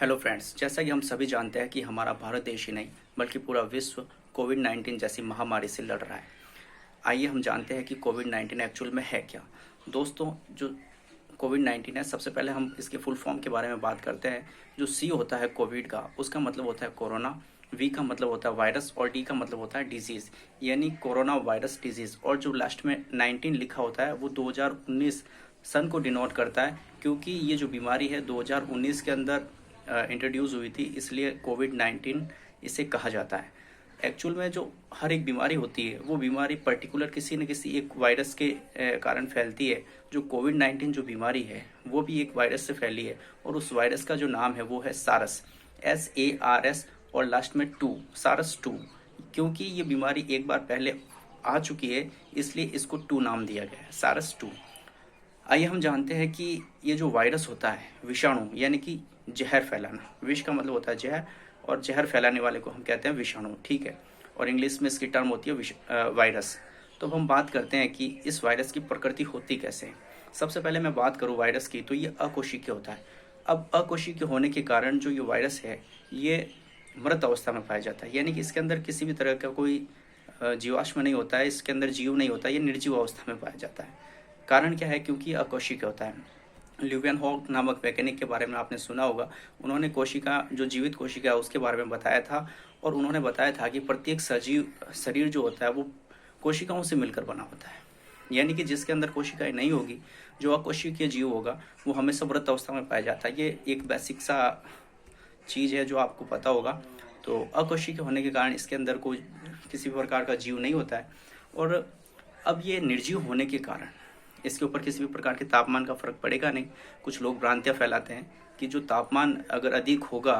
Hello friends, जैसा कि हम सभी जानते हैं कि हमारा भारत देश ही नहीं बल्कि पूरा विश्व कोविड-19 जैसी महामारी से लड़ रहा है। आइए हम जानते हैं कि कोविड-19 एक्चुअल में है क्या। दोस्तों, जो कोविड-19 है, सबसे पहले हम इसके फुल फॉर्म के बारे में बात करते हैं। जो सी होता है कोविड का, उसका मतलब होता है कोरोना, वी का मतलब होता है वायरस और डी का मतलब होता है डिजीज़, यानी कोरोना वायरस डिजीज़। और जो लास्ट में 19 लिखा होता है वो 2019 सन को डिनोट करता है, क्योंकि ये जो बीमारी है 2019 के अंदर इंट्रोड्यूस हुई थी, इसलिए कोविड-19 इसे कहा जाता है। एक्चुअल में जो हर एक बीमारी होती है वो बीमारी पर्टिकुलर किसी न किसी एक वायरस के कारण फैलती है। जो कोविड-19 जो बीमारी है वो भी एक वायरस से फैली है, और उस वायरस का जो नाम है वो है सारस, SARS, और लास्ट में 2, सारस 2। क्योंकि ये बीमारी एक बार पहले आ चुकी है, इसलिए इसको 2 नाम दिया गया है, सारस 2। आइए हम जानते हैं कि ये जो वायरस होता है, विषाणु यानी कि जहर फैलाना, विष का मतलब होता है जहर, और जहर फैलाने वाले को हम कहते हैं विषाणु, ठीक है। और इंग्लिश में इसकी टर्म होती है वायरस। तो अब हम बात करते हैं कि इस वायरस की प्रकृति होती कैसे है। सबसे पहले मैं बात करूं वायरस की, तो ये अकोशिकीय होता है। अब अकोशिकीय होने के कारण जो ये वायरस है ये मृत अवस्था में पाया जाता है, यानी कि इसके अंदर किसी भी तरह का कोई जीवाश्म नहीं होता है, इसके अंदर जीव नहीं होता है, ये निर्जीव अवस्था में पाया जाता है। कारण क्या है? क्योंकि अकोशिकीय होता है। ल्यूवियन हॉक नामक वैज्ञानिक के बारे में आपने सुना होगा। उन्होंने कोशिका, जो जीवित कोशिका है उसके बारे में बताया था, और उन्होंने बताया था कि प्रत्येक सजीव शरीर जो होता है वो कोशिकाओं से मिलकर बना होता है, यानी कि जिसके अंदर कोशिकाएं नहीं होगी, जो अकोशिकीय जीव होगा, वो हमेशा मृत अवस्था में पाया जाता है। ये एक बेसिक सा चीज़ है जो आपको पता होगा। तो अकोशिकीय होने के कारण इसके अंदर कोई किसी भी प्रकार का जीव नहीं होता है। और अब ये निर्जीव होने के कारण इसके ऊपर किसी भी प्रकार के तापमान का फर्क पड़ेगा नहीं। कुछ लोग भ्रांतियां फैलाते हैं कि जो तापमान अगर अधिक होगा,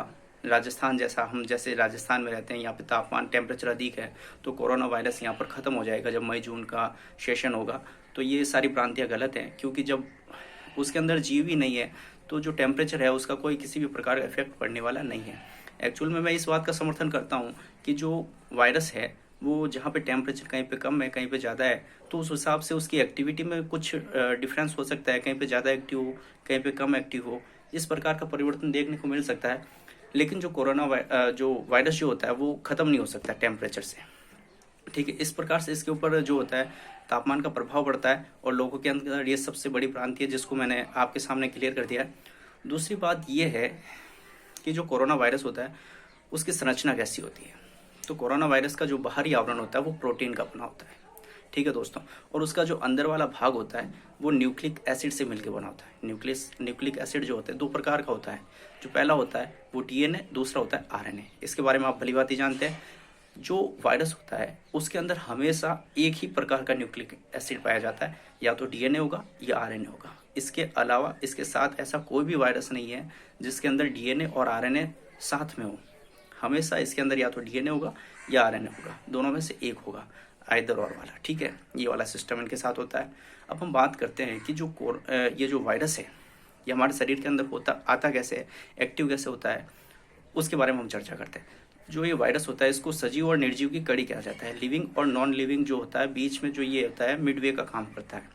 राजस्थान जैसा, हम जैसे राजस्थान में रहते हैं, यहाँ पे तापमान टेम्परेचर अधिक है, तो कोरोना वायरस यहाँ पर ख़त्म हो जाएगा जब मई जून का सेशन होगा। तो ये सारी भ्रांतियां गलत हैं, क्योंकि जब उसके अंदर जीव ही नहीं है तो जो टेम्परेचर है उसका कोई किसी भी प्रकार का इफेक्ट पड़ने वाला नहीं है। एक्चुअल में मैं इस बात का समर्थन करता हूँ कि जो वायरस है वो जहाँ पे टेम्परेचर कहीं पे कम है, कहीं पे ज़्यादा है, तो उस हिसाब से उसकी एक्टिविटी में कुछ डिफरेंस हो सकता है। कहीं पे ज़्यादा एक्टिव हो, कहीं पे कम एक्टिव हो, इस प्रकार का परिवर्तन देखने को मिल सकता है। लेकिन जो जो वायरस जो होता है वो ख़त्म नहीं हो सकता टेम्परेचर से, ठीक है। इस प्रकार से इसके ऊपर जो होता है तापमान का प्रभाव पड़ता है, और लोगों के अंदर ये सबसे बड़ी भ्रांति है जिसको मैंने आपके सामने क्लियर कर दिया है। दूसरी बात ये है कि जो कोरोना वायरस होता है उसकी संरचना कैसी होती है। तो कोरोना वायरस का जो बाहरी आवरण होता है वो प्रोटीन का बना होता है, ठीक है दोस्तों। और उसका जो अंदर वाला भाग होता है वो न्यूक्लिक एसिड से मिलकर बना होता है। न्यूक्लिक एसिड जो होता है 2 प्रकार का होता है। जो पहला होता है वो DNA, दूसरा होता है RNA। इसके बारे में आप भली भांति जानते हैं। जो वायरस होता है उसके अंदर हमेशा एक ही प्रकार का न्यूक्लिक एसिड पाया जाता है, या तो DNA होगा या RNA होगा। इसके अलावा इसके साथ ऐसा कोई भी वायरस नहीं है जिसके अंदर DNA और RNA साथ में हो। हमेशा इसके अंदर या तो DNA होगा या RNA होगा, दोनों में से एक होगा, आइदर और वाला, ठीक है। ये वाला सिस्टम इनके साथ होता है। अब हम बात करते हैं कि ये जो वायरस है ये हमारे शरीर के अंदर आता कैसे है, एक्टिव कैसे होता है, उसके बारे में हम चर्चा करते हैं। जो ये वायरस होता है इसको सजीव और निर्जीव की कड़ी कहा जाता है। लिविंग और नॉन लिविंग जो होता है बीच में जो ये होता है मिडवे का काम करता है,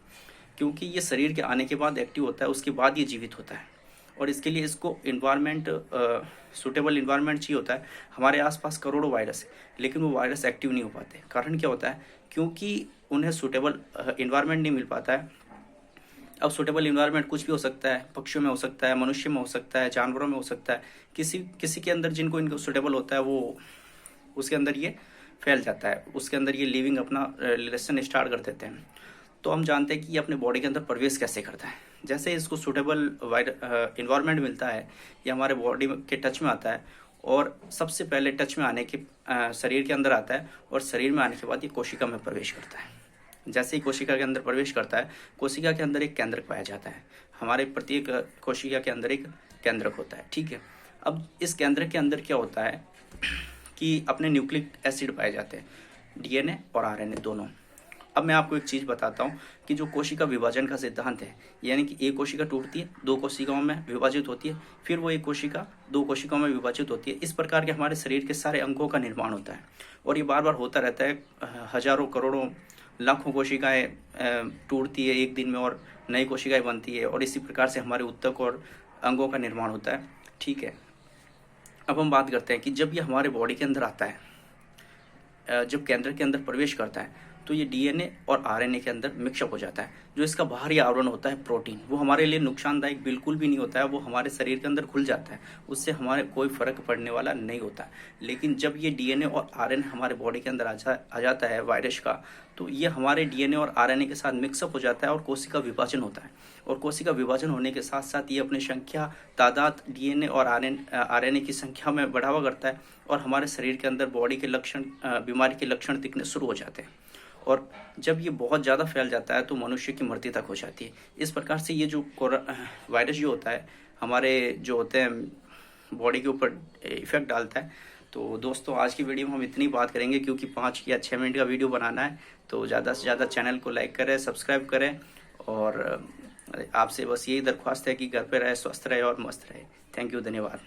क्योंकि ये शरीर के आने के बाद एक्टिव होता है, उसके बाद ये जीवित होता है। और इसके लिए इसको सूटेबल इन्वायरमेंट चाहिए होता है। हमारे आसपास करोड़ों वायरस है, लेकिन वो वायरस एक्टिव नहीं हो पाते। कारण क्या होता है? क्योंकि उन्हें सूटेबल इन्वायरमेंट नहीं मिल पाता है। अब सूटेबल इन्वायरमेंट कुछ भी हो सकता है, पक्षियों में हो सकता है, मनुष्य में हो सकता है, जानवरों में हो सकता है। किसी किसी के अंदर जिनको इनको सूटेबल होता है वो उसके अंदर ये फैल जाता है, उसके अंदर ये लिविंग अपना रिलेशन स्टार्ट कर देते हैं। तो हम जानते हैं कि ये अपने बॉडी के अंदर प्रवेश कैसे करता है। जैसे इसको सूटेबल इन्वायरमेंट मिलता है, ये हमारे बॉडी के टच में आता है, और सबसे पहले टच में आने के शरीर के अंदर आता है, और शरीर में आने के बाद ये कोशिका में प्रवेश करता है। जैसे ही कोशिका के अंदर प्रवेश करता है, कोशिका के अंदर एक केंद्रक पाया जाता है। हमारे प्रत्येक कोशिका के अंदर एक केंद्रक होता है, ठीक है। अब इस केंद्रक के अंदर क्या होता है कि अपने न्यूक्लिक एसिड पाए जाते हैं, DNA और RNA दोनों। अब मैं आपको एक चीज़ बताता हूँ कि जो कोशिका विभाजन का सिद्धांत है, यानी कि एक कोशिका टूटती है, 2 कोशिकाओं में विभाजित होती है, फिर वो एक कोशिका 2 कोशिकाओं में विभाजित होती है। इस प्रकार के हमारे शरीर के सारे अंगों का निर्माण होता है, और ये बार बार होता रहता है। हजारों, करोड़ों, लाखों कोशिकाएं टूटती है एक दिन में, और नई कोशिकाएं बनती है, और इसी प्रकार से हमारे ऊतक और अंगों का निर्माण होता है, ठीक है। अब हम बात करते हैं कि जब ये हमारे बॉडी के अंदर आता है, जब केंद्र के अंदर प्रवेश करता है, तो ये डीएनए और आरएनए के अंदर मिक्सअप हो जाता है। जो इसका बाहरी आवरण होता है प्रोटीन, वो हमारे लिए नुकसानदायक बिल्कुल भी नहीं होता है, वो हमारे शरीर के अंदर घुल जाता है, उससे हमारे कोई फर्क पड़ने वाला नहीं होता है। लेकिन जब ये डीएनए और आरएनए हमारे बॉडी के अंदर आ जाता है वायरस का, तो ये हमारे डीएनए और आरएनए के साथ मिक्सअप हो जाता है और कोशिका विभाजन होता है। और कोशिका विभाजन होने के साथ साथ ये अपनी संख्या, तादाद डीएनए और आरएनए की संख्या में बढ़ावा करता है और हमारे शरीर के अंदर बॉडी के लक्षण, बीमारी के लक्षण दिखने शुरू हो जाते हैं। और जब ये बहुत ज़्यादा फैल जाता है तो मनुष्य की मृत्यु तक हो जाती है। इस प्रकार से ये जो वायरस जो होता है हमारे जो होते हैं बॉडी के ऊपर इफेक्ट डालता है। तो दोस्तों आज की वीडियो में हम इतनी बात करेंगे, क्योंकि 5 या 6 मिनट का वीडियो बनाना है। तो ज़्यादा से ज़्यादा चैनल को लाइक करें, सब्सक्राइब करें, और आपसे बस यही दरख्वास्त है कि घर पे रहे, स्वस्थ रहे और मस्त रहे। थैंक यू, धन्यवाद।